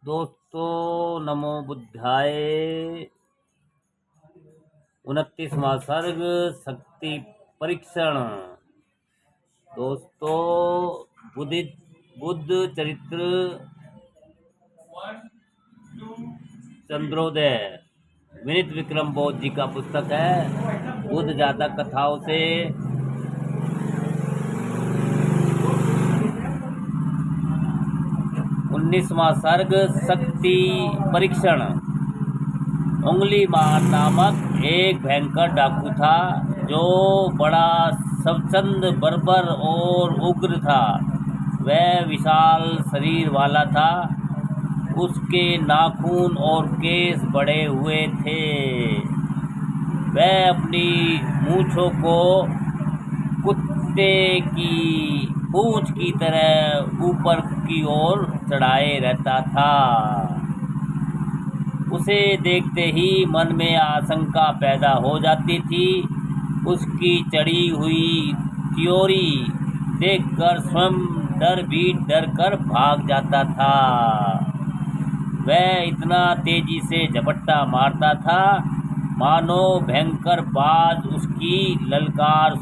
दोस्तों नमो बुद्धाय। 29वां सर्ग शक्ति परीक्षण। दोस्तों बुद्ध चरित्र चंद्रोदय विनीत विक्रम बौद्ध जी का पुस्तक है। बुद्ध जातक कथाओं से 19वां सर्ग शक्ति परीक्षण। उंगलीमार नामक एक भयंकर डाकू था जो बड़ा स्वच्छंद बर्बर और उग्र था। वह विशाल शरीर वाला था। उसके नाखून और केस बड़े हुए थे। वह अपनी मूंछों को कुत्ते की पूंछ की तरह ऊपर की ओर चढ़ाए रहता था। उसे देखते ही मन में आशंका पैदा हो जाती थी। उसकी चढ़ी हुई त्योरी देखकर स्वयं डर कर भाग जाता था। वह इतना तेजी से झपट्टा मारता था मानो भयंकर बाज उसकी ललकार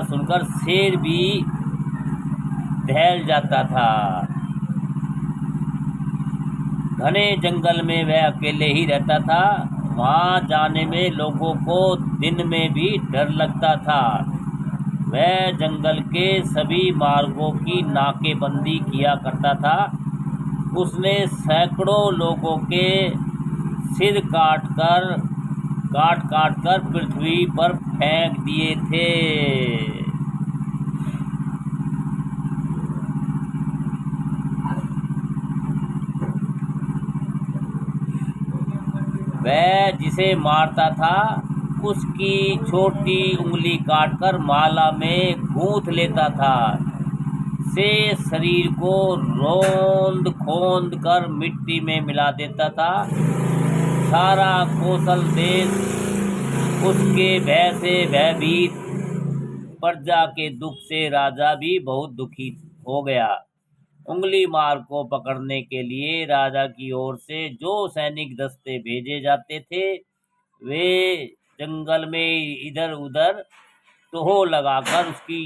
सुनकर शेर भी दहल जाता था। घने जंगल में वह अकेले ही रहता था। वहां जाने में लोगों को दिन में भी डर लगता था। वह जंगल के सभी मार्गों की नाकेबंदी किया करता था। उसने सैकड़ों लोगों के सिर काट कर पृथ्वी पर फेंक दिए थे। वह जिसे मारता था उसकी छोटी उंगली काटकर माला में गूंथ लेता था। शेष शरीर को रोंद खोंद कर मिट्टी में मिला देता था। सारा कौशल देश उसके भय से भयभीत। प्रजा के दुख से राजा भी बहुत दुखी हो गया। उंगली मार को पकड़ने के लिए राजा की ओर से जो सैनिक दस्ते भेजे जाते थे वे जंगल में इधर उधर टोह लगाकर उसकी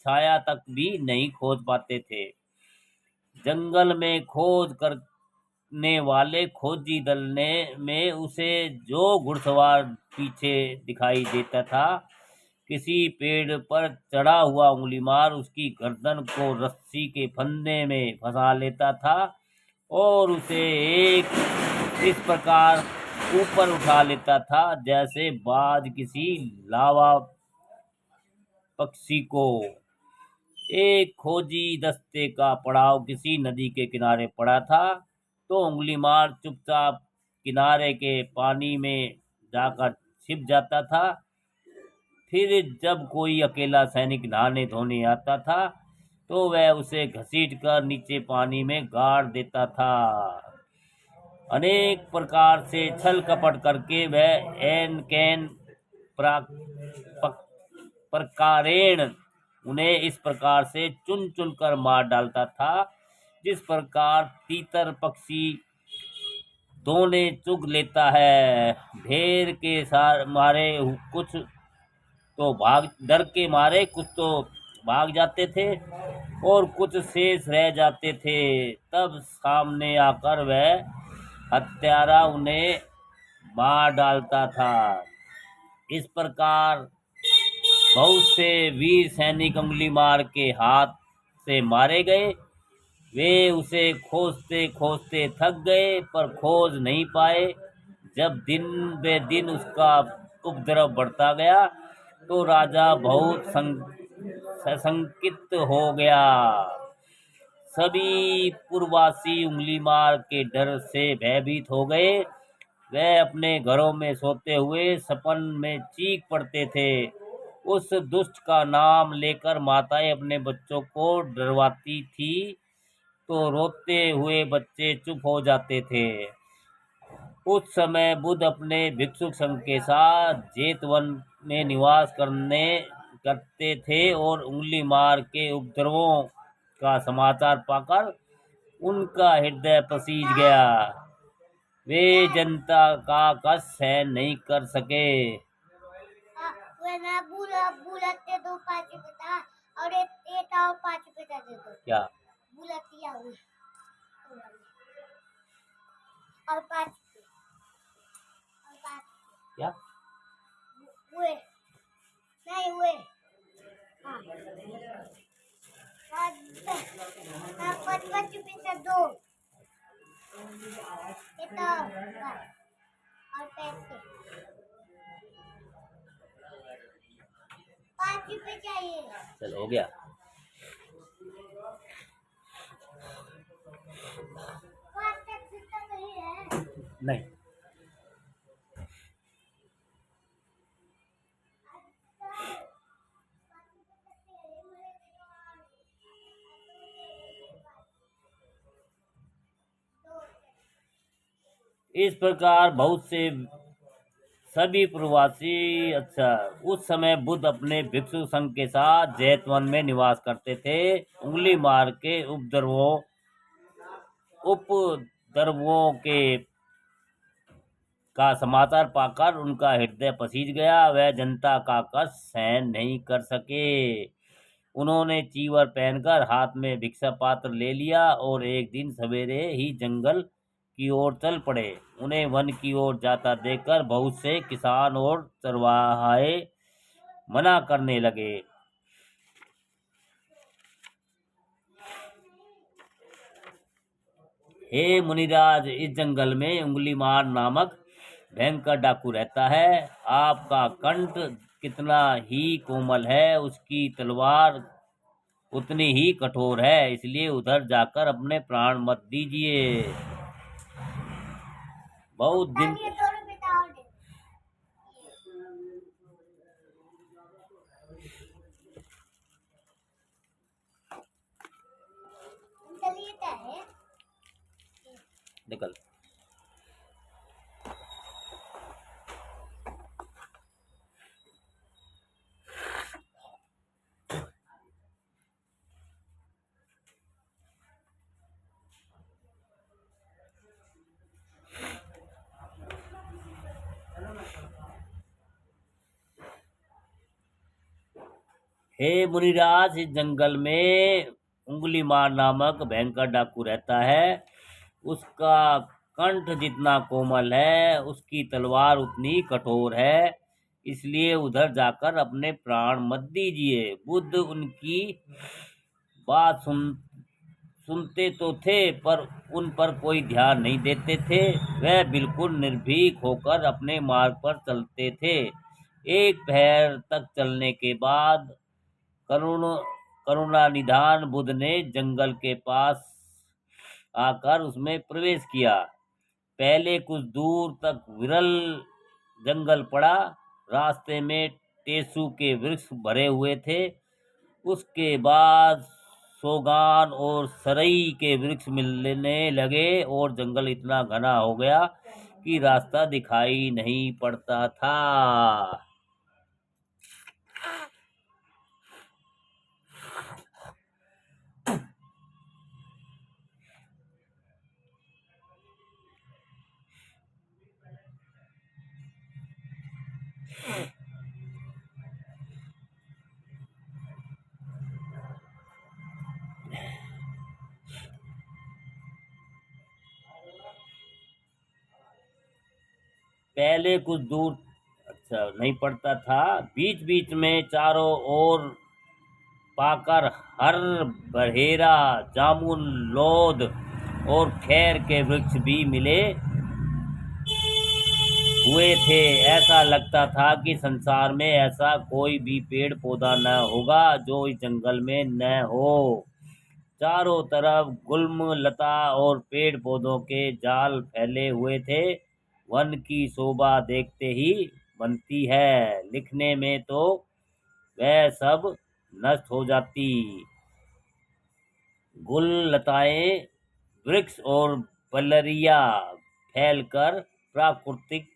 छाया तक भी नहीं खोज पाते थे। जंगल में खोज करने वाले खोजी दल में उसे जो घुड़सवार पीछे दिखाई देता था, किसी पेड़ पर चढ़ा हुआ उंगलीमार उसकी गर्दन को रस्सी के फंदे में फंसा लेता था और उसे इस प्रकार ऊपर उठा लेता था जैसे बाज किसी लावा पक्षी को। एक खोजी दस्ते का पड़ाव किसी नदी के किनारे पड़ा था तो उंगलीमार चुपचाप किनारे के पानी में जाकर छिप जाता था। फिर जब कोई अकेला सैनिक नहाने धोने आता था तो वह उसे घसीट कर नीचे पानी में गाड़ देता था। अनेक प्रकार से छल कपट करके वह एन कैन प्रकारेण उन्हें इस प्रकार से चुन चुन कर मार डालता था जिस प्रकार तीतर पक्षी दोने चुग लेता है। ढेर के मारे कुछ तो डर के मारे कुछ तो भाग जाते थे और कुछ शेष रह जाते थे। तब सामने आकर वह हत्यारा उन्हें मार डालता था। इस प्रकार बहुत से वीर सैनिक उंगलीमार के हाथ से मारे गए। वे उसे खोजते खोजते थक गए पर खोज नहीं पाए। जब दिन बे दिन उसका उपद्रव बढ़ता गया तो राजा बहुत संकित हो गया। सभी पूर्ववासी उंगलीमार के डर से भयभीत हो गए। वह अपने घरों में सोते हुए सपन में चीख पड़ते थे। उस दुष्ट का नाम लेकर माताएं अपने बच्चों को डरवाती थी तो रोते हुए बच्चे चुप हो जाते थे। उस समय बुद्ध अपने भिक्षुक संघ के साथ जेतवन में निवास करते थे और उंगली मार के उपद्रवों का समाचार पाकर उनका हृदय पसीज गया। वे जनता का कष्ट सहन नहीं कर सके। बुलाते दो 5 रुपए था और एक और 5 रुपए दे दो। क्या बुलाती हुई और 5 और 5 क्या हुए नहीं हुए। हाँ हाँ 5 5 रुपए से दो ये तो और पैसे 5 रुपए चाहिए। चलो हो गया। नहीं है नहीं इस प्रकार बहुत से सभी प्रवासी उस समय बुद्ध अपने भिक्षु संघ के साथ जैतवन में निवास करते थे। उंगली मार के उपद्रवों के का समाचार पाकर उनका हृदय पसीज गया। वह जनता का कष्ट सहन नहीं कर सके। उन्होंने चीवर पहनकर हाथ में भिक्षा पात्र ले लिया और एक दिन सवेरे ही जंगल की ओर चल पड़े। उन्हें वन की ओर जाता देखकर बहुत से किसान और चरवाहे मना करने लगे। हे मुनिराज, इस जंगल में उंगलीमार नामक भयंकर डाकू रहता है। आपका कंठ कितना ही कोमल है, उसकी तलवार उतनी ही कठोर है, इसलिए उधर जाकर अपने प्राण मत दीजिए। बहुत दिन निकल हे मुनिराज, इस जंगल में उंगलीमार नामक भयंकर डाकू रहता है। उसका कंठ जितना कोमल है, उसकी तलवार उतनी कठोर है, इसलिए उधर जाकर अपने प्राण मत दीजिए। बुद्ध उनकी बात सुनते तो थे, पर उन पर कोई ध्यान नहीं देते थे। वह बिल्कुल निर्भीक होकर अपने मार्ग पर चलते थे। एक पहर तक चलने के बाद करुण करुणानिधान बुद्ध ने जंगल के पास आकर उसमें प्रवेश किया। पहले कुछ दूर तक विरल जंगल पड़ा। रास्ते में टेसू के वृक्ष भरे हुए थे। उसके बाद सोगान और सरई के वृक्ष मिलने लगे और जंगल इतना घना हो गया कि रास्ता दिखाई नहीं पड़ता था। पहले कुछ दूर नहीं पड़ता था। बीच बीच में चारों ओर पाकर हर बहेरा जामुन लोध और खैर के वृक्ष भी मिले हुए थे। ऐसा लगता था कि संसार में ऐसा कोई भी पेड़ पौधा न होगा जो इस जंगल में न हो। चारों तरफ गुल्म लता और पेड़ पौधों के जाल फैले हुए थे। वन की शोभा देखते ही बनती है, लिखने में तो वह सब नष्ट हो जाती। गुल लताएं, वृक्ष और बलरिया फैलकर प्राकृतिक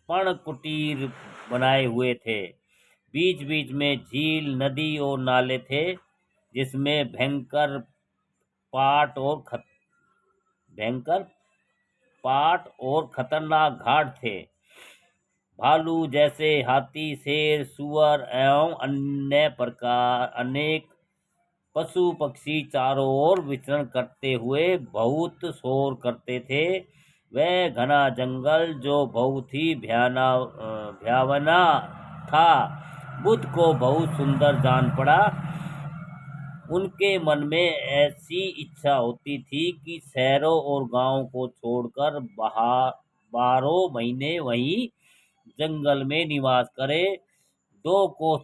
पर्णकुटीर बनाए हुए थे। बीच बीच में झील, नदी और नाले थे, जिसमें भयंकर पाट और भयंकर पाट और खतरनाक घाट थे। भालू जैसे हाथी, शेर, सुअर एवं अनेक पशु पक्षी चारों ओर विचरण करते हुए बहुत शोर करते थे। वह घना जंगल जो बहुत ही भयावना था, बुद्ध को बहुत सुंदर जान पड़ा। उनके मन में ऐसी इच्छा होती थी कि शहरों और गांवों को छोड़कर 12 महीने वहीं जंगल में निवास करे। 2 कोस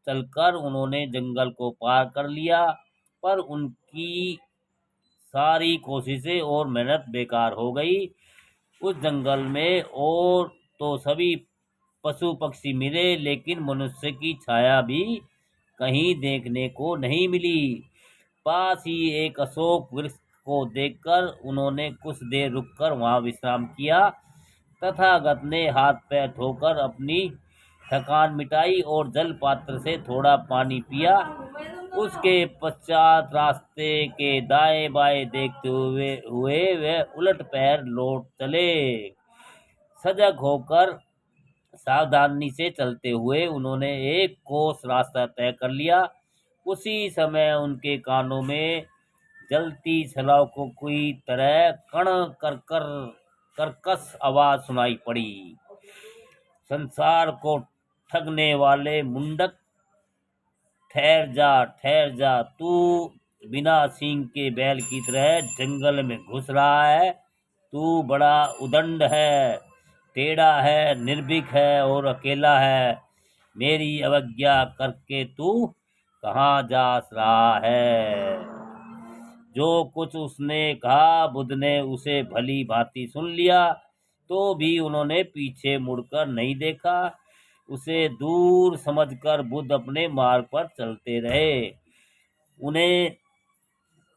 चलकर उन्होंने जंगल को पार कर लिया, पर उनकी सारी कोशिशें और मेहनत बेकार हो गई। उस जंगल में और तो सभी पशु पक्षी मिले, लेकिन मनुष्य की छाया भी कहीं देखने को नहीं मिली। पास ही एक अशोक वृक्ष को देखकर उन्होंने कुछ देर रुककर वहां विश्राम किया। तथागत ने हाथ पैर धोकर अपनी थकान मिटाई और जल पात्र से थोड़ा पानी पिया। उसके पश्चात रास्ते के दाएं बाएं देखते हुए वे उलट पैर लौट चले। सजग होकर सावधानी से चलते हुए उन्होंने 1 कोस रास्ता तय कर लिया। उसी समय उनके कानों में जलती सलाखों की तरह कण कर्कश आवाज सुनाई पड़ी। संसार को ठगने वाले मुंडक, ठहर जा, तू बिना सींग के बैल की तरह जंगल में घुस रहा है। तू बड़ा उदंड है, टेढ़ा है, निर्भीक है और अकेला है। मेरी अवज्ञा करके तू कहाँ जा रहा है? जो कुछ उसने कहा बुद्ध ने उसे भली भांति सुन लिया, तो भी उन्होंने पीछे मुड़कर नहीं देखा। उसे दूर समझकर बुद्ध अपने मार्ग पर चलते रहे। उन्हें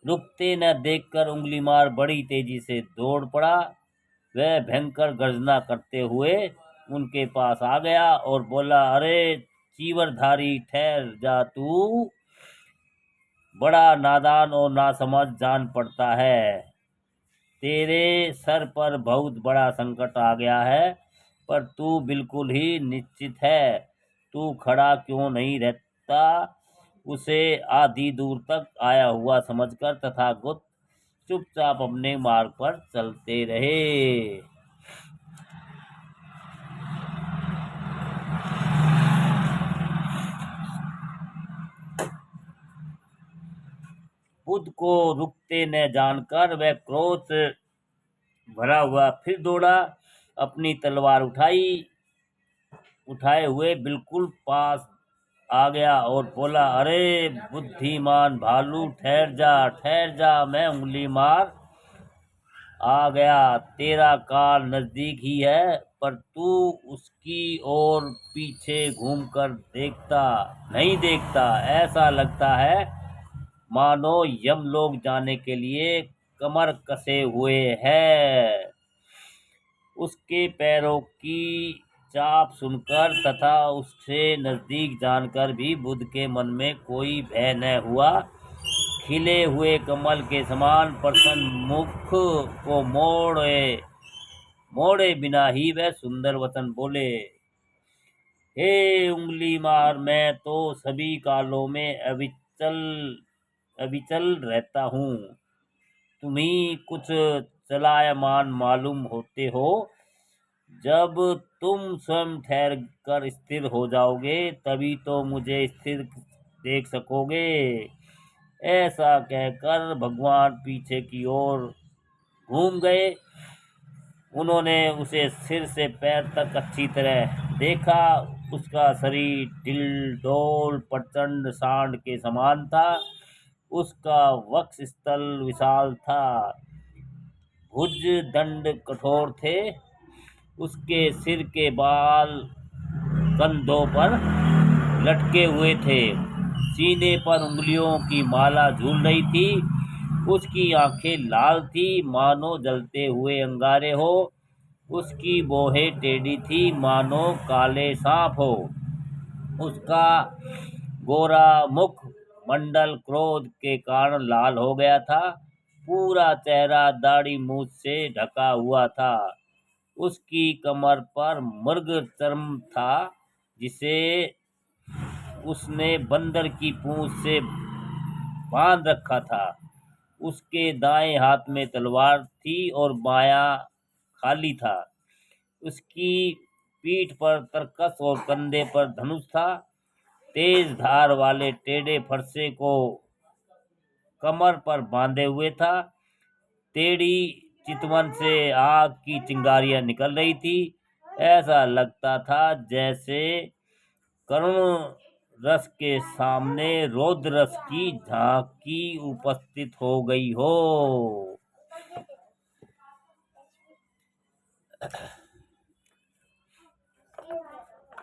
रुकते न देखकर उंगलीमार बड़ी तेजी से दौड़ पड़ा। वह भयंकर गर्जना करते हुए उनके पास आ गया और बोला, अरे चीवरधारी, ठहर जा, तू बड़ा नादान और नासमझ जान पड़ता है। तेरे सर पर बहुत बड़ा संकट आ गया है, पर तू बिल्कुल ही निश्चित है। तू खड़ा क्यों नहीं रहता? उसे आधी दूर तक आया हुआ समझकर तथागत चुपचाप अपने मार्ग पर चलते रहे। बुद्ध को रुकते न जानकर वह क्रोध से भरा हुआ फिर दौड़ा। अपनी तलवार उठाए हुए बिल्कुल पास आ गया और बोला, अरे बुद्धिमान भालू, ठहर जा, मैं उंगली मार आ गया। तेरा काल नजदीक ही है, पर तू उसकी ओर पीछे घूमकर नहीं देखता। ऐसा लगता है मानो यमलोक जाने के लिए कमर कसे हुए है। उसके पैरों की चाप सुनकर तथा उससे नजदीक जानकर भी बुद्ध के मन में कोई भय न हुआ। खिले हुए कमल के समान प्रसन्न मुख को मोड़े बिना ही वह सुंदर वचन बोले, हे उंगली मार, मैं तो सभी कालों में अविचल रहता हूँ। तुम्ही कुछ चलायमान मालूम होते हो। जब तुम स्वयं ठहर कर स्थिर हो जाओगे, तभी तो मुझे स्थिर देख सकोगे। ऐसा कहकर भगवान पीछे की ओर घूम गए। उन्होंने उसे सिर से पैर तक अच्छी तरह देखा। उसका शरीर ढिलढोल प्रचंड सांड के समान था। उसका वक्ष स्थल विशाल था, भुज दंड कठोर थे। उसके सिर के बाल कंधों पर लटके हुए थे। सीने पर उंगलियों की माला झूल रही थी। उसकी आंखें लाल थी, मानो जलते हुए अंगारे हो। उसकी भौहें टेढ़ी थी, मानो काले सांप हो। उसका गोरा मुख मंडल क्रोध के कारण लाल हो गया था। पूरा चेहरा दाढ़ी मूछ से ढका हुआ था। उसकी कमर पर मृग चर्म था, जिसे उसने बंदर की पूंछ से बांध रखा था। उसके दाएं हाथ में तलवार थी और बायां खाली था। उसकी पीठ पर तरकस और कंधे पर धनुष था। तेज धार वाले टेढ़े फरसे को कमर पर बांधे हुए था। टेढ़ी चितवन से आग की चिंगारियां निकल रही थी। ऐसा लगता था जैसे करुण रस के सामने रौद्र रस की झांकी उपस्थित हो गई हो।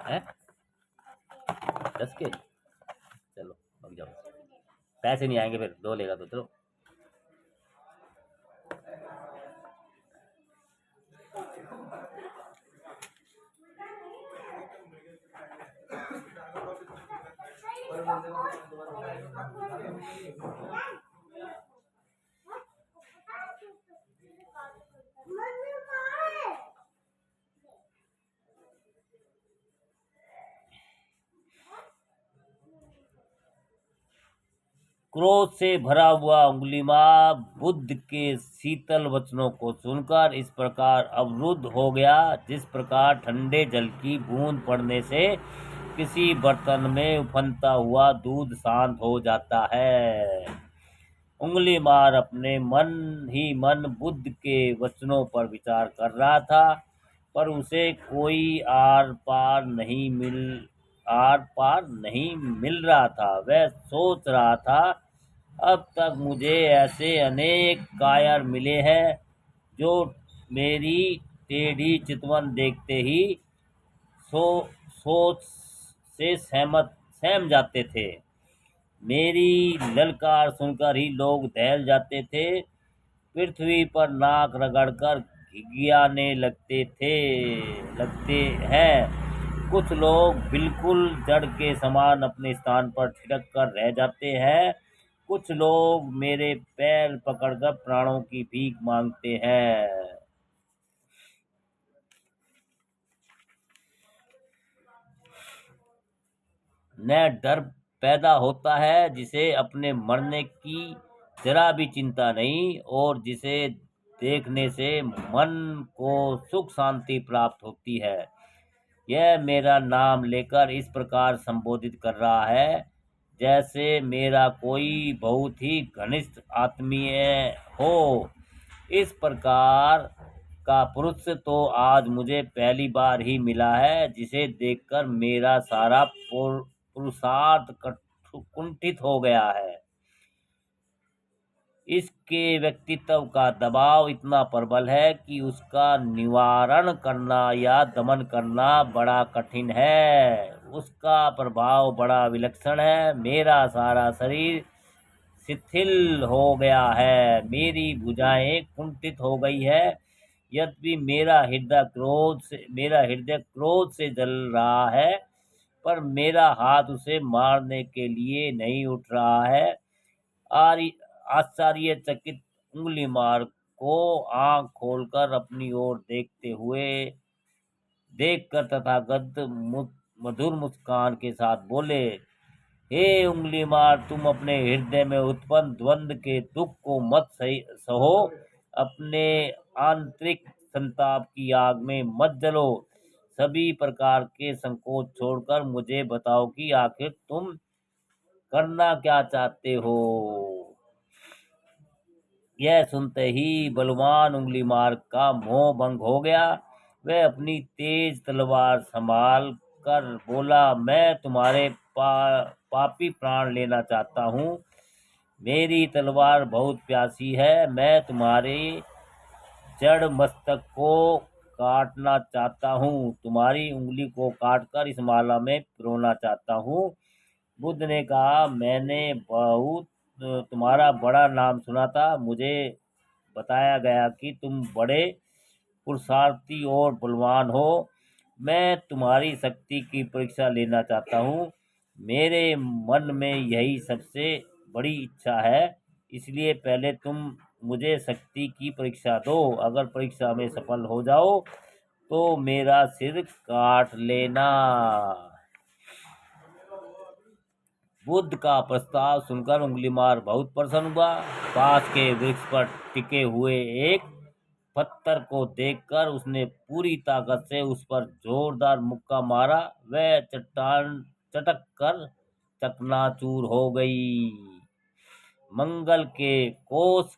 है 10 के, चलो भाग जाओ, पैसे नहीं आएंगे फिर, 2 लेगा तो चलो। क्रोध से भरा हुआ अंगुलीमाल बुद्ध के शीतल वचनों को सुनकर इस प्रकार अवरुद्ध हो गया, जिस प्रकार ठंडे जल की बूंद पड़ने से किसी बर्तन में उफनता हुआ दूध शांत हो जाता है। उंगलीमाल अपने मन ही मन बुद्ध के वचनों पर विचार कर रहा था, पर उसे कोई आर पार नहीं मिल रहा था। वह सोच रहा था, अब तक मुझे ऐसे अनेक कायर मिले हैं जो मेरी टेढ़ी चितवन देखते ही सोच से सहम जाते थे। मेरी ललकार सुनकर ही लोग दहल जाते थे, पृथ्वी पर नाक रगड़कर घिघियाने लगते हैं। कुछ लोग बिल्कुल जड़ के समान अपने स्थान पर ठिठक कर रह जाते हैं। कुछ लोग मेरे पैर पकड़कर प्राणों की भीख मांगते हैं। न डर पैदा होता है जिसे अपने मरने की जरा भी चिंता नहीं, और जिसे देखने से मन को सुख शांति प्राप्त होती है। यह मेरा नाम लेकर इस प्रकार संबोधित कर रहा है जैसे मेरा कोई बहुत ही घनिष्ठ आत्मीय हो। इस प्रकार का पुरुष तो आज मुझे पहली बार ही मिला है, जिसे देखकर मेरा सारा पुरुषार्थ कुंठित हो गया है। इसके व्यक्तित्व का दबाव इतना प्रबल है कि उसका निवारण करना या दमन करना बड़ा कठिन है। उसका प्रभाव बड़ा विलक्षण है। मेरा सारा शरीर शिथिल हो गया है, मेरी भुजाएं कुंठित हो गई है। यद्यपि मेरा हृदय क्रोध से जल रहा है, पर मेरा हाथ उसे मारने के लिए नहीं उठ रहा है। आश्चर्यचकित उंगलीमाल को आंख खोलकर अपनी ओर देखकर तथागत मधुर मुस्कान के साथ बोले, हे उंगलीमाल, तुम अपने हृदय में उत्पन्न द्वंद्व के दुख को मत सहो। अपने आंतरिक संताप की आग में मत जलो। सभी प्रकार के संकोच छोड़कर मुझे बताओ कि आखिर तुम करना क्या चाहते हो। यह सुनते ही बलवान उंगलीमाल का मोह भंग हो गया। वह अपनी तेज तलवार संभाल कर बोला, मैं तुम्हारे पापी प्राण लेना चाहता हूँ। मेरी तलवार बहुत प्यासी है। मैं तुम्हारे जड़ मस्तक को काटना चाहता हूँ। तुम्हारी उंगली को काटकर इस माला में पिरोना चाहता हूँ। बुद्ध ने कहा, मैंने बहुत तुम्हारा बड़ा नाम सुना था। मुझे बताया गया कि तुम बड़े पुरुषार्थी और बलवान हो। मैं तुम्हारी शक्ति की परीक्षा लेना चाहता हूँ। मेरे मन में यही सबसे बड़ी इच्छा है। इसलिए पहले तुम मुझे शक्ति की परीक्षा दो। अगर परीक्षा में सफल हो जाओ तो मेरा सिर काट लेना। बुद्ध का प्रस्ताव सुनकर उंगलीमार बहुत प्रसन्न हुआ। पास के वृक्ष पर टिके हुए एक पत्थर को देखकर उसने पूरी ताकत से उस पर जोरदार मुक्का मारा। वह चट्टान चटक कर चकनाचूर हो गई। मंगल के कोस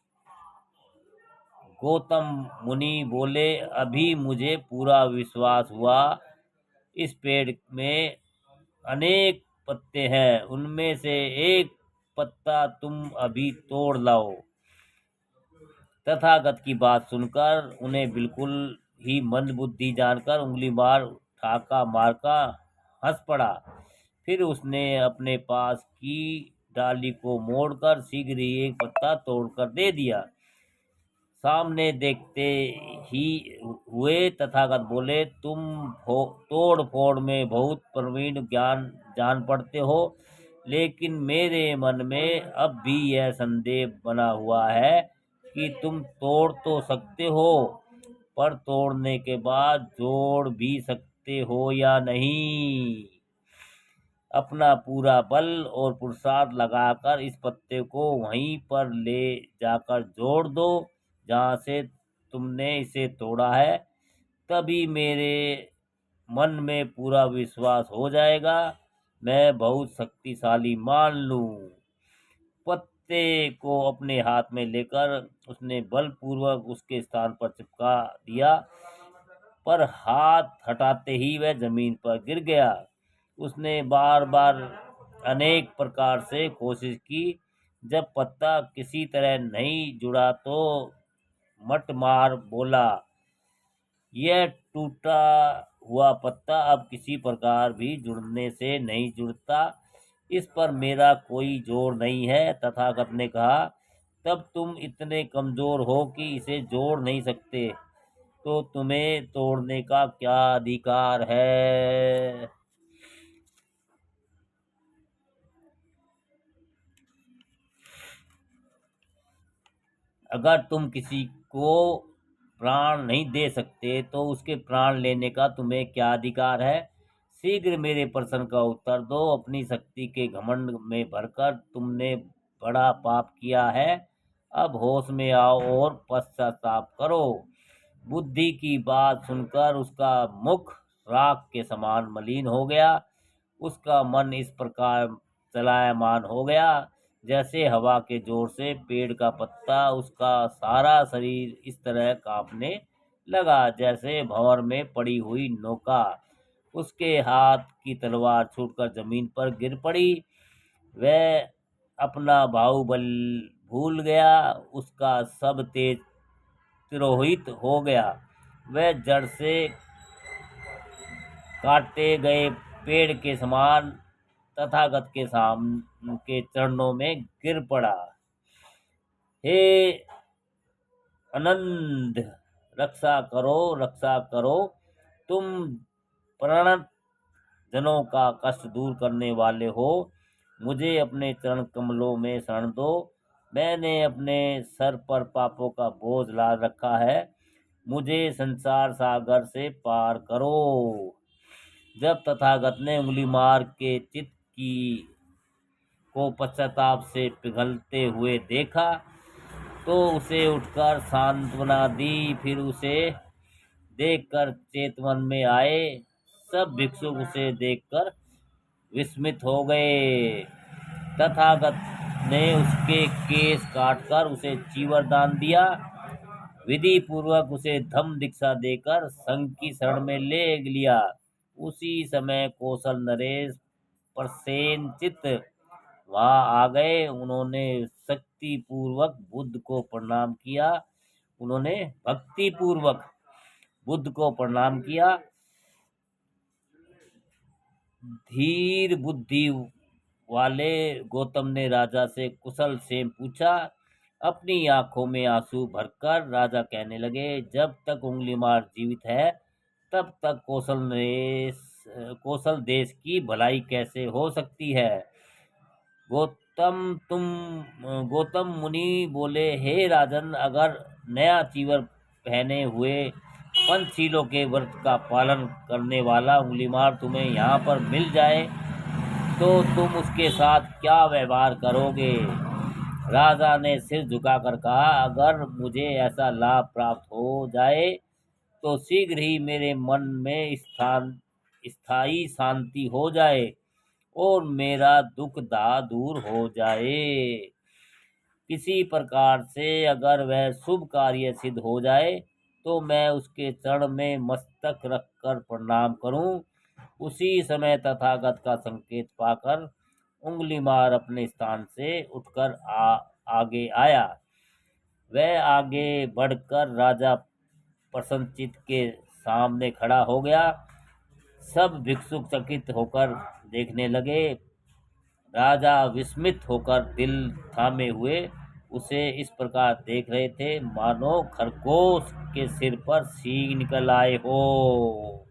गौतम मुनि बोले, अभी मुझे पूरा विश्वास हुआ। इस पेड़ में अनेक पत्ते हैं, उनमें से एक पत्ता तुम अभी तोड़ लाओ। तथागत की बात सुनकर उन्हें बिल्कुल ही मंदबुद्धि जानकर उंगलीमार ठाका मारकर हंस पड़ा। फिर उसने अपने पास की डाली को मोड़कर शीघ्र ही एक पत्ता तोड़कर दे दिया। सामने देखते ही हुए तथागत बोले, तुम तोड़ फोड़ में बहुत प्रवीण ज्ञान जान पड़ते हो, लेकिन मेरे मन में अब भी यह संदेह बना हुआ है कि तुम तोड़ तो सकते हो, पर तोड़ने के बाद जोड़ भी सकते हो या नहीं। अपना पूरा बल और पुरुषार्थ लगाकर इस पत्ते को वहीं पर ले जाकर जोड़ दो जहाँ से तुमने इसे तोड़ा है। तभी मेरे मन में पूरा विश्वास हो जाएगा, मैं बहुत शक्तिशाली मान लूं। पत्ते को अपने हाथ में लेकर उसने बलपूर्वक उसके स्थान पर चिपका दिया, पर हाथ हटाते ही वह जमीन पर गिर गया। उसने बार बार अनेक प्रकार से कोशिश की। जब पत्ता किसी तरह नहीं जुड़ा तो मट मार बोला, यह टूटा हुआ पत्ता अब किसी प्रकार भी जुड़ने से नहीं जुड़ता, इस पर मेरा कोई जोर नहीं है। तथागत ने कहा, तब तुम इतने कमजोर हो कि इसे जोड़ नहीं सकते, तो तुम्हें तोड़ने का क्या अधिकार है? अगर तुम किसी को प्राण नहीं दे सकते तो उसके प्राण लेने का तुम्हें क्या अधिकार है? शीघ्र मेरे प्रश्न का उत्तर दो। अपनी शक्ति के घमंड में भरकर तुमने बड़ा पाप किया है। अब होश में आओ और पश्चाताप करो। बुद्धि की बात सुनकर उसका मुख राख के समान मलिन हो गया। उसका मन इस प्रकार चलायमान हो गया जैसे हवा के जोर से पेड़ का पत्ता। उसका सारा शरीर इस तरह कांपने लगा जैसे भंवर में पड़ी हुई नौका। उसके हाथ की तलवार छूटकर जमीन पर गिर पड़ी। वह अपना बाहुबल भूल गया। उसका सब तेज तिरोहित हो गया। वह जड़ से काटे गए पेड़ के समान तथागत के के चरणों में गिर पड़ा। हे आनंद, रक्षा करो, रक्षा करो। तुम प्रणत जनों का कष्ट दूर करने वाले हो। मुझे अपने चरण कमलों में शरण दो। मैंने अपने सर पर पापों का बोझ लाद रखा है। मुझे संसार सागर से पार करो। जब तथागत ने उंगली मार के चित्त की को पश्चाताप से पिघलते हुए देखा तो उसे उठकर सांत्वना दी। फिर उसे देखकर चेतवन में आए। सब भिक्षुक उसे देखकर विस्मित हो गए। तथागत ने उसके केस काटकर उसे चीवर दान दिया। विधि पूर्वक उसे धम्म दीक्षा देकर संघ की शरण में ले लिया। उसी समय कौशल नरेश प्रसेन चित्त वहां आ गए। उन्होंने शक्ति पूर्वक बुद्ध को प्रणाम किया। उन्होंने भक्ति पूर्वक बुद्ध को प्रणाम किया। धीर बुद्धि वाले गौतम ने राजा से कुशल से पूछा। अपनी आंखों में आंसू भरकर राजा कहने लगे, जब तक उंगलीमार जीवित है तब तक कौशल देश की भलाई कैसे हो सकती है? गौतम मुनि बोले, हे राजन, अगर नया चीवर पहने हुए पंचशीलों के व्रत का पालन करने वाला उंगलीमार तुम्हें यहाँ पर मिल जाए तो तुम उसके साथ क्या व्यवहार करोगे? राजा ने सिर झुकाकर कहा, अगर मुझे ऐसा लाभ प्राप्त हो जाए तो शीघ्र ही मेरे मन में स्थायी शांति हो जाए और मेरा दुख दूर हो जाए। किसी प्रकार से अगर वह शुभ कार्य सिद्ध हो जाए तो मैं उसके चरण में मस्तक रखकर प्रणाम करूं। उसी समय तथागत का संकेत पाकर उंगलीमार अपने स्थान से उठकर आगे आया। वह आगे बढ़कर राजा प्रसन्नचित्त के सामने खड़ा हो गया। सब भिक्षुक चकित होकर देखने लगे। राजा विस्मित होकर दिल थामे हुए उसे इस प्रकार देख रहे थे मानो खरगोश के सिर पर सींग निकल आए हो।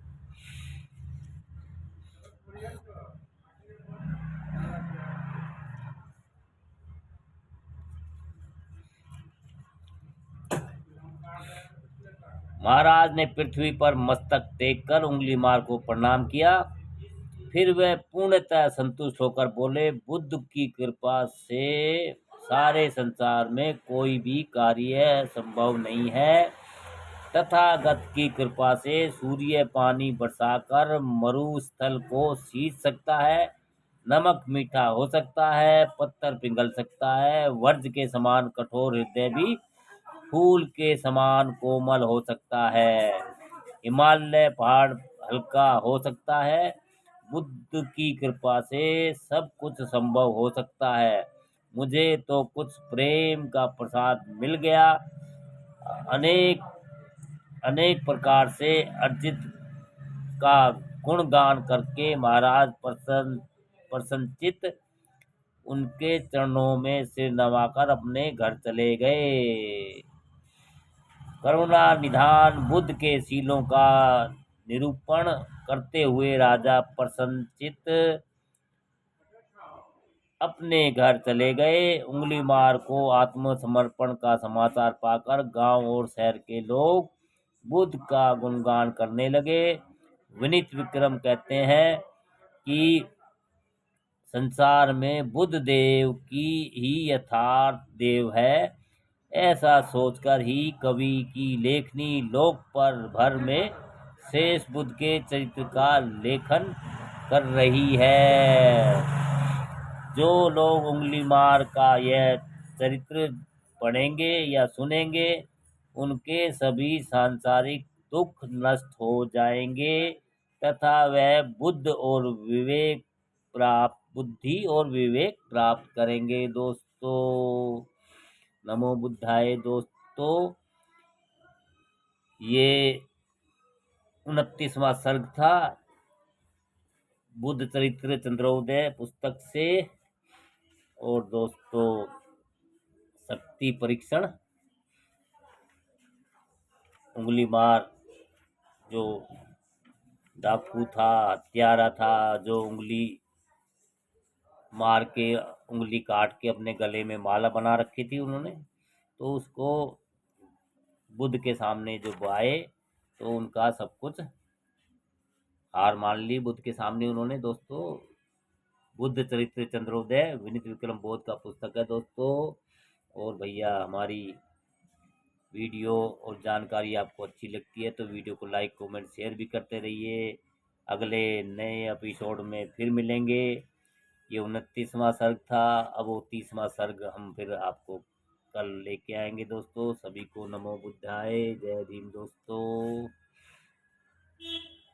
महाराज ने पृथ्वी पर मस्तक टेक कर उंगलीमार को प्रणाम किया। फिर वह पूर्णतः संतुष्ट होकर बोले, बुद्ध की कृपा से सारे संसार में कोई भी कार्य संभव नहीं है। तथागत की कृपा से सूर्य पानी बरसाकर मरुस्थल को सींच सकता है, नमक मीठा हो सकता है, पत्थर पिघल सकता है, वज्र के समान कठोर हृदय भी फूल के समान कोमल हो सकता है, हिमालय पहाड़ हल्का हो सकता है। बुद्ध की कृपा से सब कुछ संभव हो सकता है। मुझे तो कुछ प्रेम का प्रसाद मिल गया। अनेक अनेक प्रकार से अर्जित का गुणगान करके महाराज प्रसन्नचित्त उनके चरणों में सिर नवाकर अपने घर चले गए। करुणा निधान बुद्ध के शीलों का निरूपण करते हुए राजा प्रसन्नचित्त अपने घर चले गए। उंगलीमार को आत्मसमर्पण का समाचार पाकर गांव और शहर के लोग बुद्ध का गुणगान करने लगे। विनीत विक्रम कहते हैं कि संसार में बुद्ध देव की ही यथार्थ देव है, ऐसा सोचकर ही कवि की लेखनी लोक पर भर में शेष बुद्ध के चरित्र का लेखन कर रही है। जो लोग उंगलीमार का यह चरित्र पढ़ेंगे या सुनेंगे उनके सभी सांसारिक दुख नष्ट हो जाएंगे तथा वह बुद्धि और विवेक प्राप्त करेंगे। दोस्तों, नमो बुद्धाय। दोस्तों, ये 29वां सर्ग था बुद्ध चरित्र चंद्रोदय पुस्तक से। और दोस्तों, शक्ति परीक्षण, उंगलीमार जो डाकू था, हत्यारा था, जो उंगली मार के उंगली काट के अपने गले में माला बना रखी थी उन्होंने, तो उसको बुद्ध के सामने जो आए तो उनका सब कुछ हार मान ली बुद्ध के सामने उन्होंने। दोस्तों, बुद्ध चरित्र चंद्रोदय विनीत विक्रम बोध का पुस्तक है दोस्तों। और भैया, हमारी वीडियो और जानकारी आपको अच्छी लगती है तो वीडियो को लाइक कमेंट शेयर भी करते रहिए। अगले नए एपिसोड में फिर मिलेंगे। ये 29वां सर्ग था, अब वो 30वां सर्ग हम फिर आपको कल लेके आएंगे। दोस्तों, सभी को नमो बुद्धाय, जय भीम दोस्तों।